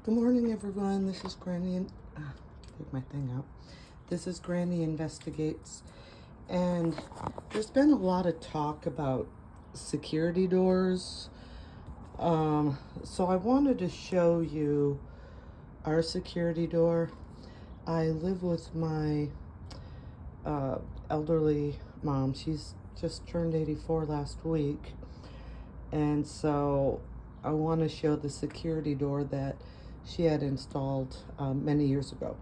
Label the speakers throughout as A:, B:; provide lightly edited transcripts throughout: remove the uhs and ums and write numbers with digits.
A: Good morning, everyone. This is Granny and take my thing out. This is Granny Investigates, and there's been a lot of talk about security doors. So I wanted to show you our security door. I live with my elderly mom. She's just turned 84 last week, and so I want to show the security door that she had installed many years ago.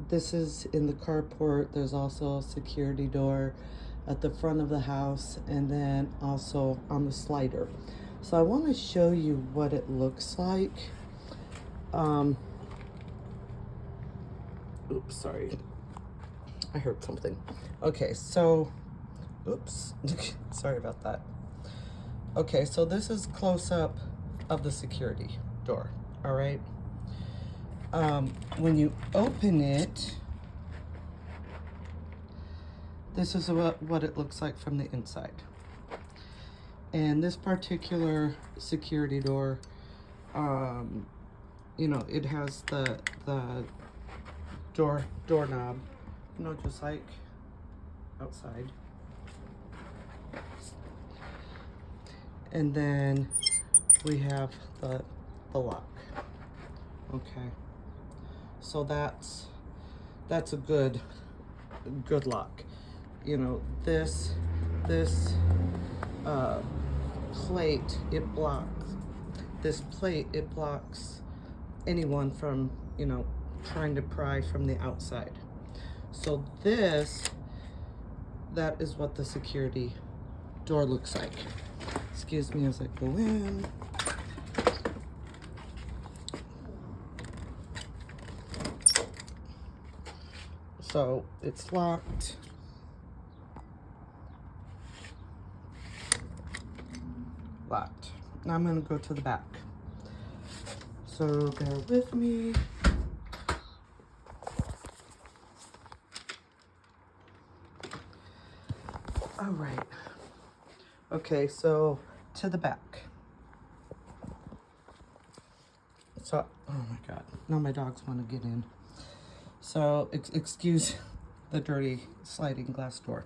A: This is in the carport. There's also a security door at the front of the house and then also on the slider. So I want to show you what it looks like. Oops, sorry. I heard something. Okay, so, oops, sorry about that. Okay, so this is close up of the security door, all right? When you open it, this is what it looks like from the inside. And this particular security door, you know, it has the doorknob, you know, just like outside. And then we have the lock. Okay, so that's a good lock. You know, this plate, it blocks anyone from, you know, trying to pry from the outside. So that is what the security door looks like. Excuse me as I go in. So it's locked. Locked. Now I'm going to go to the back. So bear with me. All right. Okay, so to the back. So, oh my God. Now my dogs want to get in. So, excuse the dirty sliding glass door.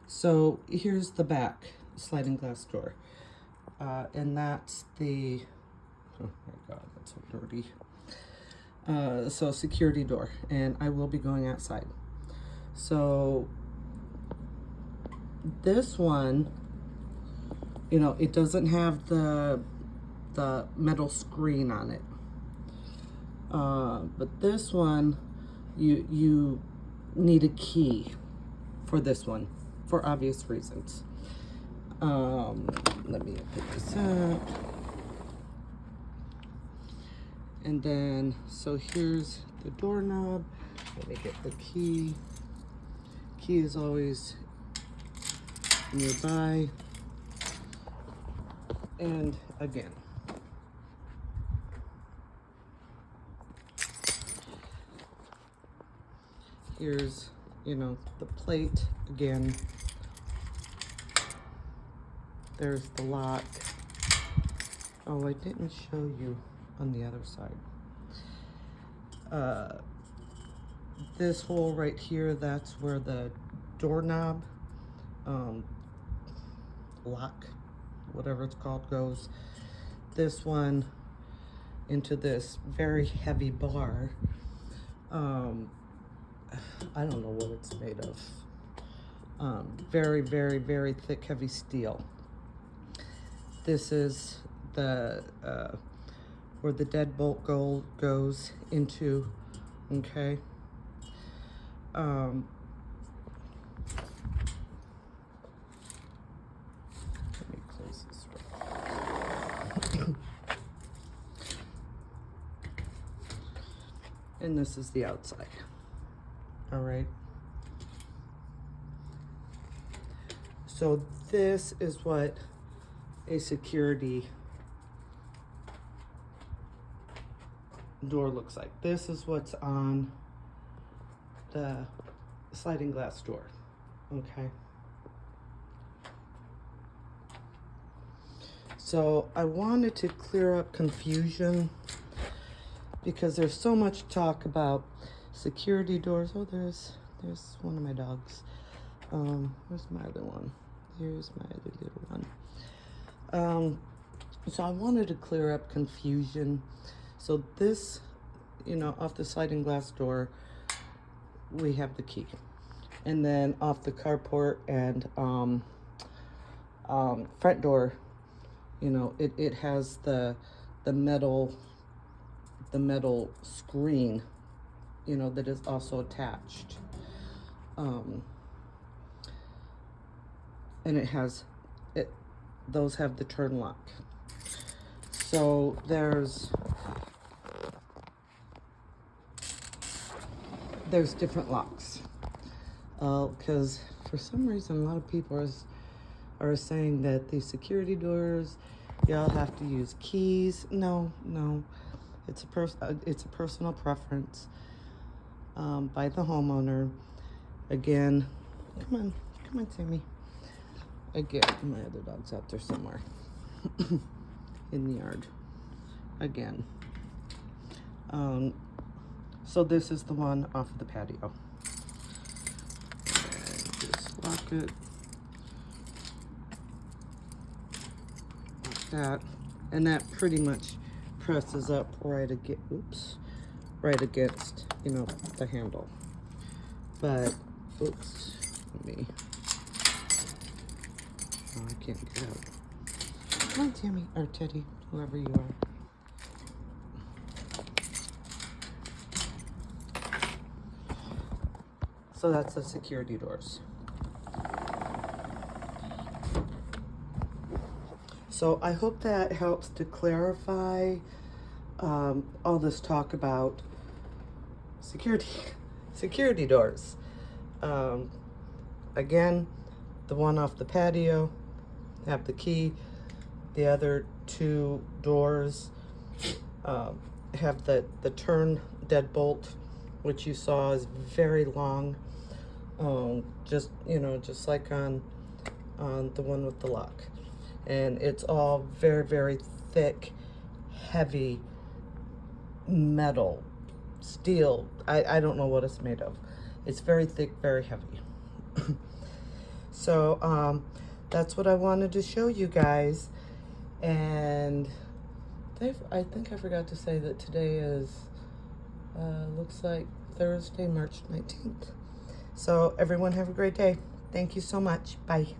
A: So, here's the back sliding glass door. And that's the, oh my God, that's so dirty. So, security door. And I will be going outside. So, this one, you know, it doesn't have the metal screen on it. But this one, you need a key for this one, for obvious reasons. Let me pick this up. And then, so here's the doorknob. Let me get the key. Key is always nearby. And again, here's, you know, the plate again. There's the lock. Oh, I didn't show you on the other side. This hole right here, that's where the doorknob, lock, whatever it's called, goes. This one into this very heavy bar. I don't know what it's made of. Very, very, very thick, heavy steel. This is the where the deadbolt goes into. Okay. Let me close this door. And this is the outside. All right. So this is what a security door looks like. This is what's on the sliding glass door. Okay. So I wanted to clear up confusion because there's so much talk about security doors. Oh, there's one of my dogs. Where's my other one? Here's my other little one. So I wanted to clear up confusion. So this, off the sliding glass door, we have the key. And then off the carport and front door, it has the metal screen, that is also attached. And those have the turn lock. So there's different locks. Because for some reason, a lot of people are saying that these security doors, y'all have to use keys. No. It's a personal preference by the homeowner. Again, come on, Sammy. Again, my other dog's out there somewhere in the yard. Again. So this is the one off of the patio. And just lock it like that, and that pretty much presses up right against, the handle. But let me. Oh, I can't get out. Come on, Tammy, or Teddy, whoever you are. So that's the security doors. So I hope that helps to clarify all this talk about security doors. Again, the one off the patio have the key. The other two doors have the turn deadbolt, which you saw is very long. Just like on the one with the lock. And it's all very, very thick, heavy metal, steel. I don't know what it's made of. It's very thick, very heavy. So that's what I wanted to show you guys. And I think I forgot to say that today is, looks like Thursday, March 19th. So everyone have a great day. Thank you so much. Bye.